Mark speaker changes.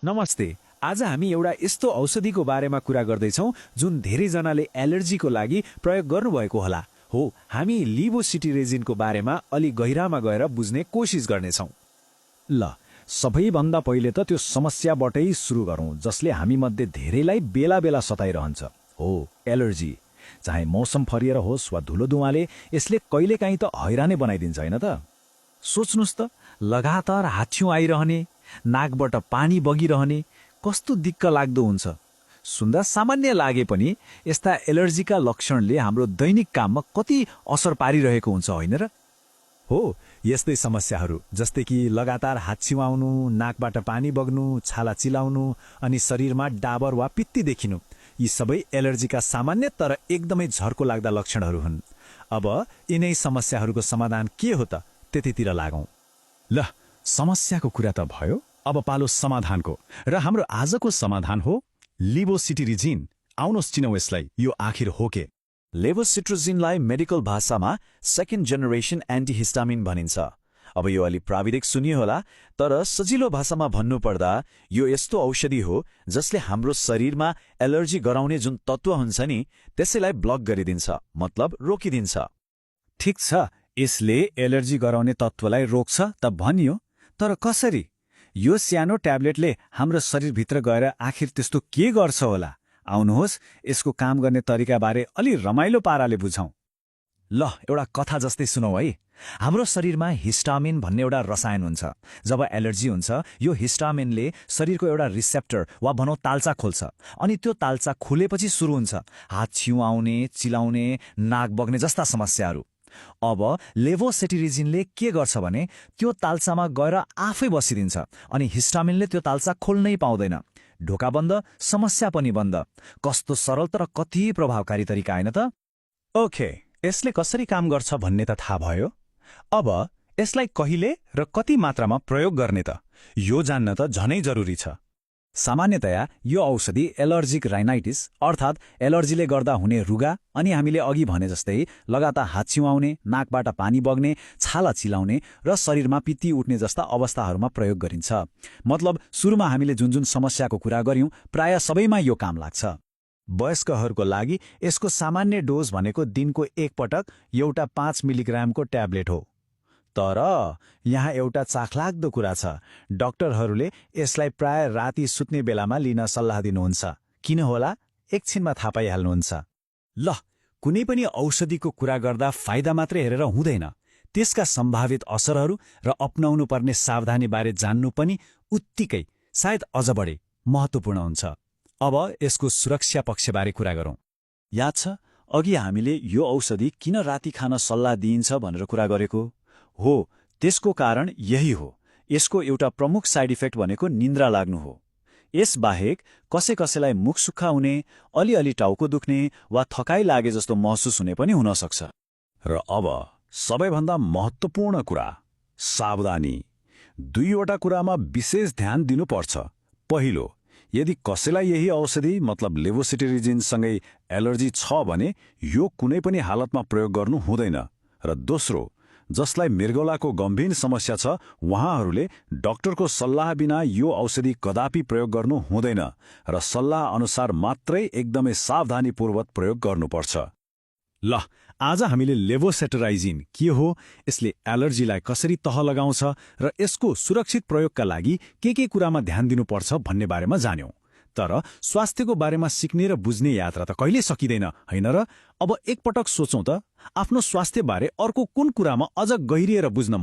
Speaker 1: नमस्ते। आज हामी एउटा यस्तो औषधिको बारेमा कुरा गर्दैछौँ जुन धेरैजनाले एलर्जीको लागि प्रयोग गर्नुभएको होला। हो, हामी लिभोसिटिरेजिनको बारेमा अलि गहिरामा गएर बुझ्ने कोसिस गर्नेछौँ।
Speaker 2: ल सबैभन्दा पहिले त त्यो समस्याबाटै सुरु गरौँ जसले हामीमध्ये धेरैलाई बेला बेला सताइरहन्छ। हो, एलर्जी। चाहे मौसम फरिएर होस् वा धुलो धुवाँले यसले कहिलेकाहीँ त हैरानै बनाइदिन्छ होइन त। सोच्नुहोस् त, लगातार हाच्छिउँ आइरहने, नाकबाट पानी बगिरहने, कस्तो दिक्क लाग्दो हुन्छ। सुन्दा सामान्य लागे पनि यस्ता एलर्जीका लक्षणले हाम्रो दैनिक काममा कति असर पारिरहेको हुन्छ होइन र?
Speaker 1: हो, यस्तै समस्याहरू जस्तै कि लगातार हाच्छिउँ आउनु, नाकबाट पानी बग्नु, छाला चिलाउनु अनि शरीरमा डाबर वा पित्ती देखिनु, यी सबै एलर्जीका सामान्य तर एकदमै झर्को लाग्दा लक्षणहरू हुन्। अब यिनै समस्याहरूको समाधान के हो त, त्यतितिर लागौँ।
Speaker 2: ल समस्याको कुरा त भयो, अब पालो समाधानको। र हाम्रो आजको समाधान हो लिभोसिटिरिजिन। आउनुहोस् चिनौँ यसलाई, यो आखिर हो के?
Speaker 3: लेभोसिट्रोजिनलाई मेडिकल भाषामा सेकेन्ड जेनेरेसन एन्टिहिस्टामिन भनिन्छ। अब यो अलि प्राविधिक सुनियो होला, तर सजिलो भाषामा भन्नुपर्दा यो यस्तो औषधि हो जसले हाम्रो शरीरमा एलर्जी गराउने जुन तत्त्व हुन्छ नि त्यसैलाई ब्लक गरिदिन्छ, मतलब रोकिदिन्छ।
Speaker 2: ठिक छ, यसले एलर्जी गराउने तत्त्वलाई रोक्छ त भनियो, तर कसरी? यो सानो ट्याब्लेटले हाम्रो शरीरभित्र गएर आखिर त्यस्तो के गर्छ होला? आउनुहोस् यसको काम गर्ने तरिकाबारे अलि रमाइलो पाराले बुझौँ।
Speaker 3: ल एउटा कथा जस्तै सुनौ है। हाम्रो शरीरमा हिस्टामिन भन्ने एउटा रसायन हुन्छ। जब एलर्जी हुन्छ, यो हिस्टामिनले शरीरको एउटा रिसेप्टर वा भनौँ तालचा खोल्छ, अनि त्यो तालचा खुलेपछि सुरु हुन्छ हाच्छिउँ आउने, चिलाउने, नाक बग्ने जस्ता समस्याहरू। अब लेभोसिटिरिजिनले के गर्छ भने त्यो तालचामा गएर आफै बसिदिन्छ अनि हिस्टामिनले त्यो तालचा खोल्नै पाउँदैन। ढोका बन्द, समस्या पनि बन्द। कस्तो सरल तर कति प्रभावकारी तरिका होइन त?
Speaker 2: ओके, यसले कसरी काम गर्छ भन्ने त थाहा भयो। अब यसलाई कहिले र कति मात्रामा प्रयोग गर्ने त, यो जान्न त झनै जरुरी छ।
Speaker 1: सामान्यतया यो औषधि एलर्जिक राइनाइटिस अर्थात् एलर्जीले गर्दा हुने रुगा अनि हामीले अघि भने जस्तै लगातार हाच्छिउँ आउने, नाकबाट पानी बग्ने, छाला चिलाउने र शरीरमा पित्ती उठ्ने जस्ता अवस्थाहरूमा प्रयोग गरिन्छ। मतलब सुरुमा हामीले जुन जुन समस्याको कुरा गर्यौं प्राय सबैमा यो काम लाग्छ। वयस्कहरूको लागि यसको सामान्य डोज भनेको दिनको एक पटक एउटा 5 मिलिग्रामको ट्याब्लेट हो। तर यहाँ एउटा चाखलाग्दो कुरा छ, डाक्टरहरूले यसलाई प्राय राति सुत्ने बेलामा लिन सल्लाह दिनुहुन्छ। किन होला, एकछिनमा थाहा पाइहाल्नुहुन्छ।
Speaker 2: ल कुनै पनि औषधिको कुरा गर्दा फाइदा मात्रै हेरेर हुँदैन, त्यसका सम्भावित असरहरू र अपनाउनु पर्ने सावधानीबारे जान्नु पनि उत्तिकै, सायद अझ बढी महत्त्वपूर्ण हुन्छ। अब यसको सुरक्षा पक्षबारे कुरा गरौँ।
Speaker 3: याद छ अघि हामीले यो औषधि किन राति खान सल्लाह दिइन्छ भनेर कुरा गरेको हो? त्यसको कारण यही हो। यसको एउटा प्रमुख साइड इफेक्ट भनेको निन्द्रा लाग्नु हो। यसबाहेक कसैलाई मुख सुक्खा हुने, अलिअलि टाउको दुख्ने वा थकाइ लागे जस्तो महसुस हुने पनि हुन सक्छ।
Speaker 2: र अब सबैभन्दा महत्त्वपूर्ण कुरा, सावधानी। दुईवटा कुरामा विशेष ध्यान दिनुपर्छ। पहिलो, यदि कसैलाई यही औषधि मतलब लेभोसिटिरिजिनसँगै एलर्जी छ भने यो कुनै पनि हालतमा प्रयोग गर्नु हुँदैन। र दोस्रो, जसलाई मृगौलाको गम्भीर समस्या छ उहाँहरूले डाक्टरको सल्लाह बिना यो औषधि कदापि प्रयोग गर्नु हुँदैन र सल्लाह अनुसार मात्रै एकदमै सावधानीपूर्वक प्रयोग गर्नुपर्छ। ल आज हामीले लेभोसिटिराइजिन के हो, यसले एलर्जीलाई कसरी तह लगाउँछ र यसको सुरक्षित प्रयोगका लागि के कुरामा ध्यान दिनुपर्छ भन्ने बारेमा जान्यौं। तर स्वास्थ्यको बारेमा सिक्ने र बुझ्ने यात्रा त कहिल्यै सकिँदैन होइन र? अब एकपटक सोचौं त, आफ्नो स्वास्थ्यबारे अर्को कुन कुरामा अझ गहिरिएर बुझ्न मन